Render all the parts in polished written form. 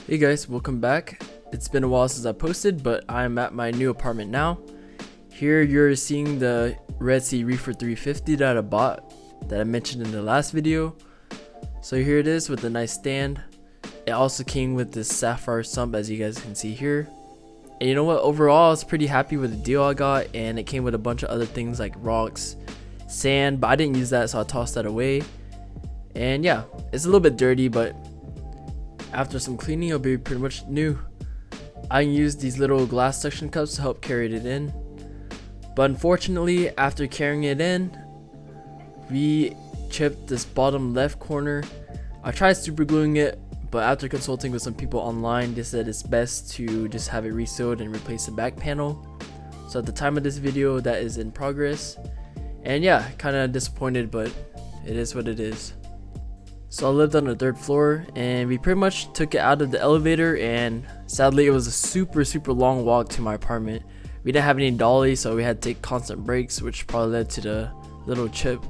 Hey guys, welcome back. It's been a while since I posted, but I'm at my new apartment now. Here you're seeing the Redsea Reefer 350 that I bought that I mentioned in the last video. So here it is with a nice stand. It also came with this sapphire sump, as you guys can see here. And you know what, overall I was pretty happy with the deal I got, and it came with a bunch of other things like rocks, sand, but I didn't use that, so I tossed that away. And yeah, it's a little bit dirty, but after some cleaning it'll be pretty much new. I used these little glass suction cups to help carry it in, but unfortunately after carrying it in, we chipped this bottom left corner. I tried super gluing it, but after consulting with some people online, they said it's best to just have it resealed and replace the back panel. So at the time of this video, that is in progress. And yeah, kind of disappointed, but it is what it is. So I lived on the 3rd floor, and we pretty much took it out of the elevator, and sadly it was a super long walk to my apartment. We didn't have any dolly, so we had to take constant breaks, which probably led to the little chip.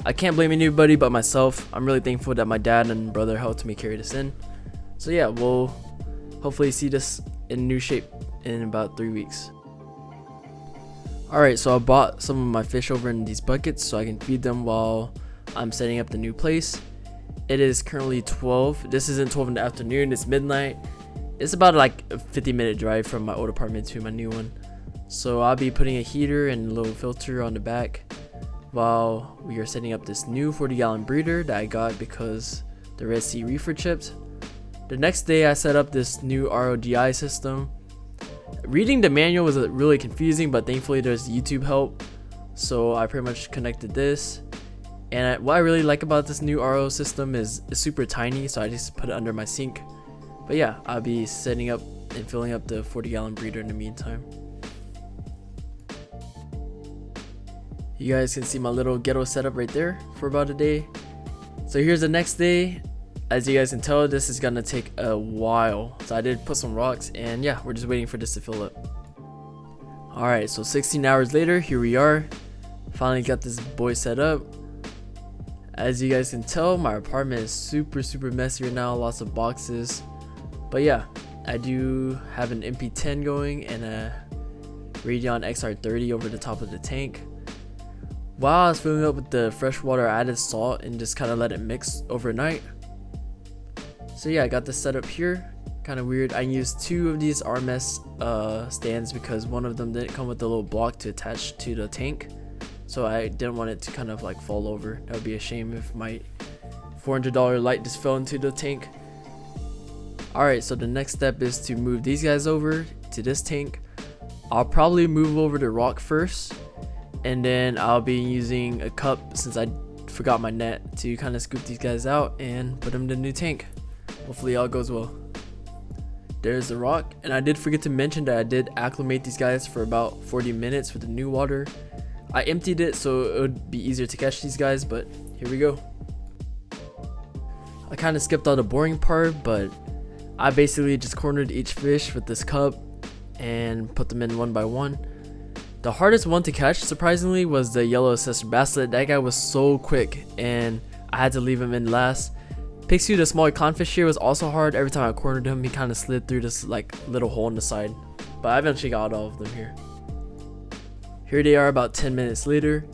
I can't blame anybody but myself. I'm really thankful that my dad and brother helped me carry this in. So yeah, we'll hopefully see this in new shape in about 3 weeks. Alright, so I bought some of my fish over in these buckets so I can feed them while I'm setting up the new place. It is currently 12. This isn't 12 in the afternoon, it's midnight. It's about like a 50-minute drive from my old apartment to my new one. So I'll be putting a heater and a little filter on the back while we are setting up this new 40-gallon breeder that I got because the Redsea Reefer chipped. The next day I set up this new RODI system. Reading the manual was really confusing, but thankfully there's YouTube help. So I pretty much connected this. And what I really like about this new RO system is it's super tiny, so I just put it under my sink. But yeah, I'll be setting up and filling up the 40-gallon breeder in the meantime. You guys can see my little ghetto setup right there for about a day. So here's the next day. As you guys can tell, this is gonna take a while. So I did put some rocks, and yeah, we're just waiting for this to fill up. Alright, so 16 hours later, here we are. Finally got this boy set up. As you guys can tell, my apartment is super messy right now, lots of boxes. But yeah, I do have an EP0 going and a Radion XR30 over the top of the tank. While I was filling up with the fresh water, I added salt and just kind of let it mix overnight. So yeah, I got this set up here. Kind of weird. I used 2 of these RMS stands because one of them didn't come with a little block to attach to the tank. So I didn't want it to kind of like fall over. That would be a shame if my $400 light just fell into the tank. Alright, so the next step is to move these guys over to this tank. I'll probably move over the rock first, and then I'll be using a cup since I forgot my net to kind of scoop these guys out and put them in the new tank. Hopefully all goes well. There's the rock, and I did forget to mention that I did acclimate these guys for about 40 minutes with the new water. I emptied it so it would be easier to catch these guys, but here we go. I kind of skipped all the boring part, but I basically just cornered each fish with this cup and put them in one by one. The hardest one to catch, surprisingly, was the yellow assessor basslet. That guy was so quick and I had to leave him in last. Pixie, the smaller clownfish here, was also hard. Every time I cornered him, he kind of slid through this like little hole in the side, but I eventually got all of them here. Here they are about 10 minutes later,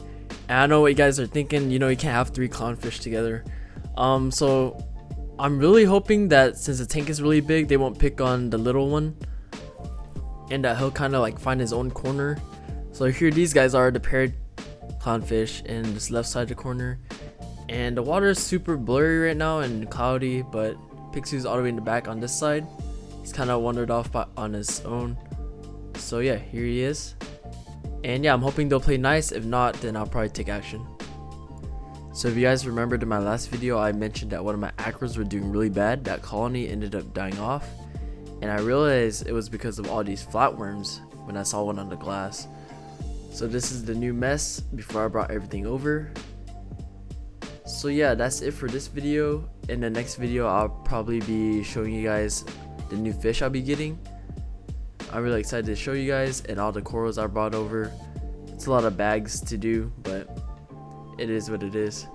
and I know what you guys are thinking, you know, you can't have 3 clownfish together. So I'm really hoping that since the tank is really big, they won't pick on the little one, and that he'll kind of like find his own corner. So here these guys are, the paired clownfish in this left side of the corner, and the water is super blurry right now and cloudy, but Pixie's all the way in the back on this side. He's kind of wandered off on his own. So yeah, here he is. And yeah, I'm hoping they'll play nice. If not, then I'll probably take action. So if you guys remembered in my last video, I mentioned that one of my Acros were doing really bad. That colony ended up dying off, and I realized it was because of all these flatworms when I saw one on the glass. So this is the new mess before I brought everything over. So yeah, that's it for this video. In the next video, I'll probably be showing you guys the new fish I'll be getting. I'm really excited to show you guys, and all the corals I brought over. It's a lot of bags to do, but it is what it is.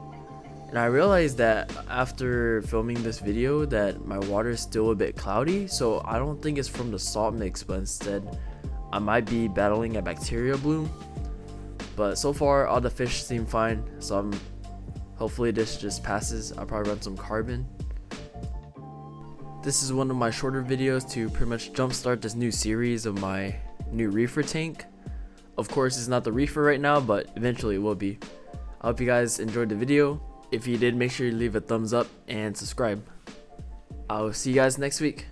And I realized that after filming this video that my water is still a bit cloudy, so I don't think it's from the salt mix, but instead I might be battling a bacteria bloom. But so far all the fish seem fine, so hopefully this just passes. I'll probably run some carbon. This is one of my shorter videos to pretty much jumpstart this new series of my new reefer tank. Of course it's not the reefer right now, but eventually it will be. I hope you guys enjoyed the video. If you did, make sure you leave a thumbs up and subscribe. I'll see you guys next week.